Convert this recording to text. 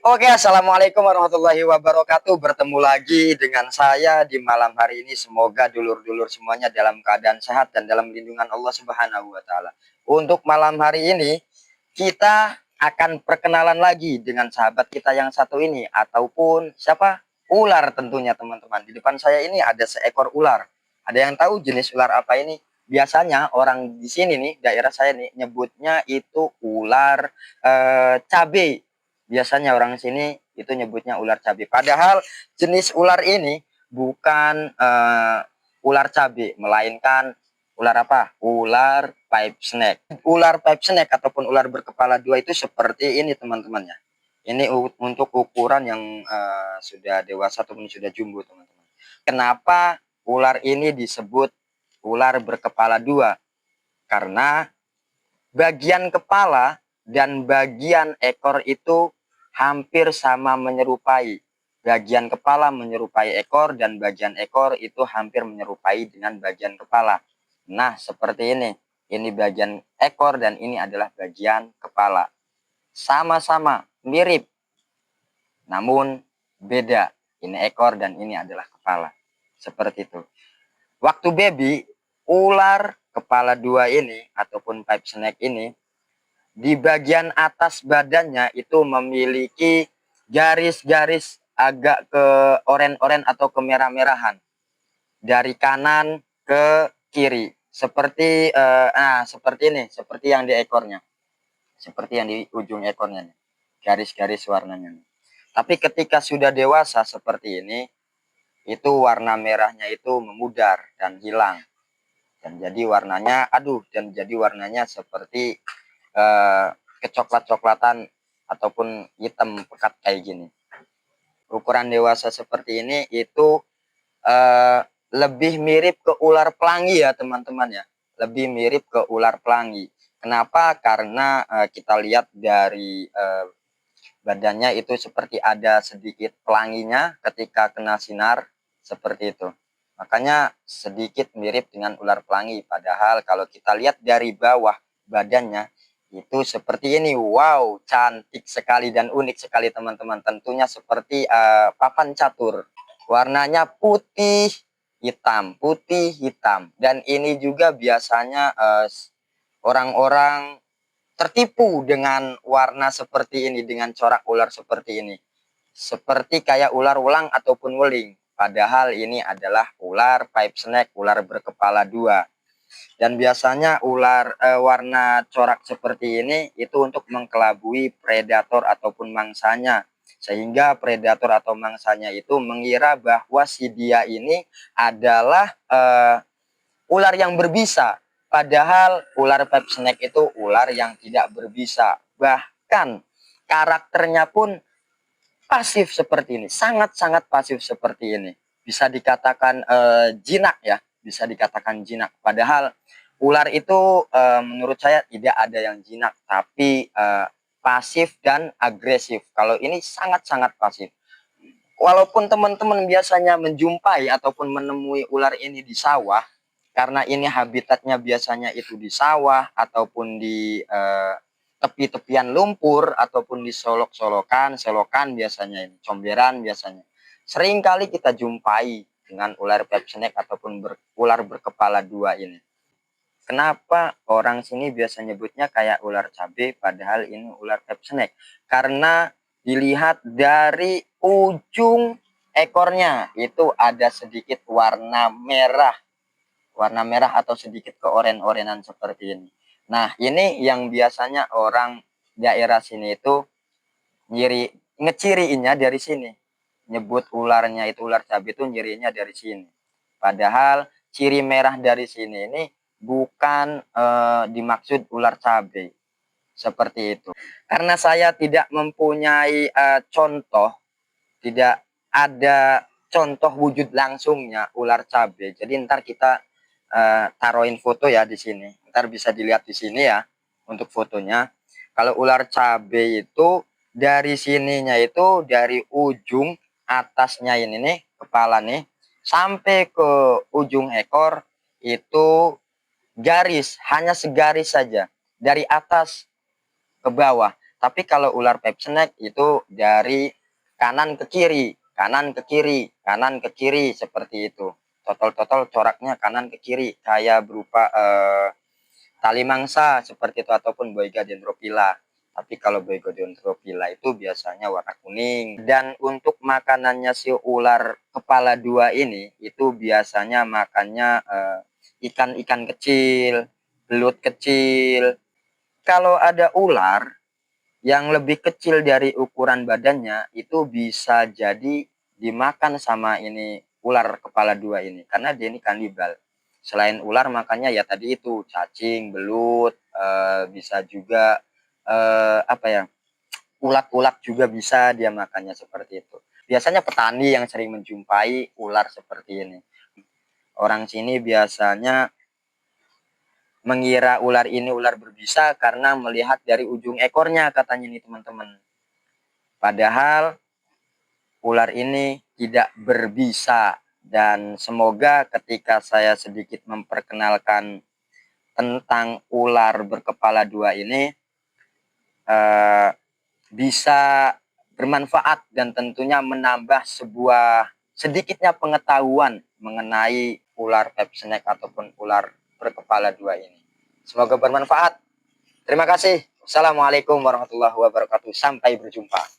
Oke, assalamualaikum warahmatullahi wabarakatuh. Bertemu lagi dengan saya di malam hari ini. Semoga dulur-dulur semuanya dalam keadaan sehat dan dalam lindungan Allah Subhanahu wa Ta'ala. Untuk malam hari ini, kita akan perkenalan lagi dengan sahabat kita yang satu ini, ataupun siapa? Ular tentunya, teman-teman. Di depan saya ini ada seekor ular. Ada yang tahu jenis ular apa ini? Biasanya orang di sini nih, daerah saya nih, nyebutnya itu ular cabe. Biasanya orang sini itu nyebutnya ular cabai. Padahal jenis ular ini bukan ular cabai, melainkan ular apa? Ular pipe snake. Ular pipe snake ataupun ular berkepala dua itu seperti ini, teman-teman ya. Ini untuk ukuran yang sudah dewasa ataupun sudah jumbo, teman-teman. Kenapa ular ini disebut ular berkepala dua? Karena bagian kepala dan bagian ekor itu hampir sama menyerupai. Bagian kepala menyerupai ekor dan bagian ekor itu hampir menyerupai dengan bagian kepala. Nah, seperti ini. Ini bagian ekor dan ini adalah bagian kepala. Sama-sama mirip, namun beda. Ini ekor dan ini adalah kepala. Seperti itu. Waktu baby, ular kepala dua ini ataupun pipe snake ini di bagian atas badannya itu memiliki garis-garis agak ke oren-oren atau kemerah-merahan dari kanan ke kiri seperti seperti ini, seperti yang di ekornya, seperti yang di ujung ekornya, garis-garis warnanya. Tapi ketika sudah dewasa seperti ini, itu warna merahnya itu memudar dan hilang, dan jadi warnanya seperti kecoklat-coklatan ataupun hitam pekat kayak gini. Ukuran dewasa seperti ini itu lebih mirip ke ular pelangi ya, teman-teman ya. Lebih mirip ke ular pelangi. Kenapa? Karena kita lihat dari badannya itu seperti ada sedikit pelanginya ketika kena sinar, seperti itu. Makanya sedikit mirip dengan ular pelangi. Padahal kalau kita lihat dari bawah badannya itu seperti ini. Wow, cantik sekali dan unik sekali, teman-teman. Tentunya seperti papan catur. Warnanya putih hitam. Dan ini juga biasanya orang-orang tertipu dengan warna seperti ini, dengan corak ular seperti ini. Seperti kayak ular ulang ataupun weling. Padahal ini adalah ular pipe snake, ular berkepala dua. Dan biasanya ular warna corak seperti ini itu untuk mengkelabui predator ataupun mangsanya. Sehingga predator atau mangsanya itu mengira bahwa si dia ini adalah ular yang berbisa. Padahal ular pipe snake itu ular yang tidak berbisa. Bahkan karakternya pun pasif seperti ini. Sangat-sangat pasif seperti ini. Bisa dikatakan jinak ya. Bisa dikatakan jinak. Padahal ular itu menurut saya tidak ada yang jinak. Tapi pasif dan agresif. Kalau ini sangat-sangat pasif. Walaupun teman-teman biasanya menjumpai ataupun menemui ular ini di sawah, karena ini habitatnya biasanya itu di sawah ataupun di tepi-tepian lumpur ataupun di selokan biasanya, ini comberan biasanya. Sering kali kita jumpai dengan ular pipe snake ataupun ular berkepala dua ini. Kenapa orang sini biasa nyebutnya kayak ular cabai, padahal ini ular pipe snake? Karena dilihat dari ujung ekornya itu ada sedikit warna merah atau sedikit keoren-orenan seperti ini. Nah, ini yang biasanya orang daerah sini itu ngeciriinnya dari sini. Nyebut ularnya itu ular cabai itu nyirinya dari sini. Padahal ciri merah dari sini ini bukan dimaksud ular cabai. Seperti itu. Karena saya tidak mempunyai contoh, tidak ada contoh wujud langsungnya ular cabai. Jadi ntar kita taruhin foto ya di sini. Ntar bisa dilihat di sini ya untuk fotonya. Kalau ular cabai itu dari sininya itu dari ujung atasnya ini nih, kepala nih, sampai ke ujung ekor itu garis, hanya segaris saja dari atas ke bawah. Tapi kalau ular pipe snake itu dari kanan ke kiri, kanan ke kiri, kanan ke kiri seperti itu. Total coraknya kanan ke kiri kayak berupa tali mangsa seperti itu ataupun Boyga dendrophylla. Tapi kalau Boyga dendrophylla itu biasanya warna kuning. Dan untuk makanannya si ular kepala dua ini itu biasanya makannya ikan-ikan kecil, belut kecil. Kalau ada ular yang lebih kecil dari ukuran badannya itu bisa jadi dimakan sama ini ular kepala dua ini karena dia ini kanibal. Selain ular makannya ya tadi itu cacing, belut, bisa juga apa ya, ulat-ulat juga bisa dia makannya seperti itu. Biasanya petani yang sering menjumpai ular seperti ini. Orang sini biasanya mengira ular ini ular berbisa karena melihat dari ujung ekornya katanya nih teman-teman. Padahal ular ini tidak berbisa dan semoga ketika saya sedikit memperkenalkan tentang ular berkepala dua ini bisa bermanfaat dan tentunya menambah sebuah sedikitnya pengetahuan mengenai ular pipe snake ataupun ular berkepala dua ini. Semoga bermanfaat. Terima kasih. Assalamualaikum warahmatullahi wabarakatuh. Sampai berjumpa.